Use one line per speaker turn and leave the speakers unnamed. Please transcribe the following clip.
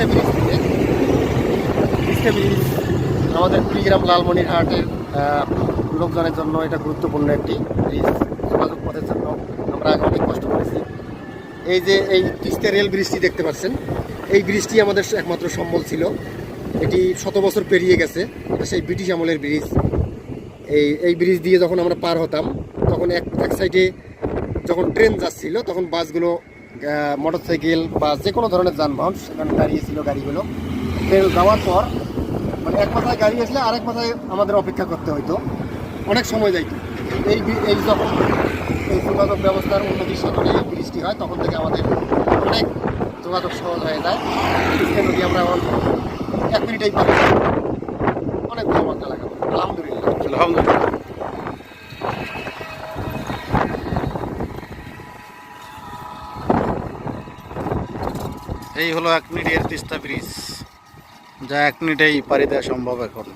Teesta bridge থেকে। Teesta bridge আমাদের কুড়িগ্রাম লালমনিরহাটের লোকজনের জন্য এটা গুরুত্বপূর্ণ একটি ব্রিজ। যোগাযোগ পথের জন্য আমরা আগে অনেক কষ্ট করেছি। এই যে এই তিস্তা রেল ব্রিজটি দেখতে পাচ্ছেন, এই ব্রিজটি আমাদের একমাত্র সম্বল ছিল। এটি 100 বছর পেরিয়ে গেছে। এটা সেই ব্রিটিশ আমলের ব্রিজ। এই ব্রিজ দিয়ে যখন আমরা পার হতাম, তখন এক সাইডে যখন ট্রেন যাচ্ছিল, তখন বাসগুলো, মোটরসাইকেল বা যে কোনো ধরনের যানবাহন সেখানে দাঁড়িয়েছিল গাড়িগুলো। ট্রেন যাওয়ার পর মানে এক মাথায় গাড়ি আসলে আরেক মাথায় আমাদের অপেক্ষা করতে হতো, অনেক সময় যাইতো। এই যখন এই যোগাযোগ ব্যবস্থার উন্নতির সাথে এই ব্রিজটি হয়, তখন থেকে আমাদের অনেক যোগাযোগ সহজ হয়ে যায়। তিস্তা নদী আমরা 1 মিনিটেই পারি। অনেক ভালো মজা লাগে আলহামদুলিল্লাহ।
আলহামদুলিল্লাহ। এই হলো 1 মিনিটের তিস্তা ব্রিজ, যা 1 মিনিটেই পাড়ি দেওয়া সম্ভব এখন।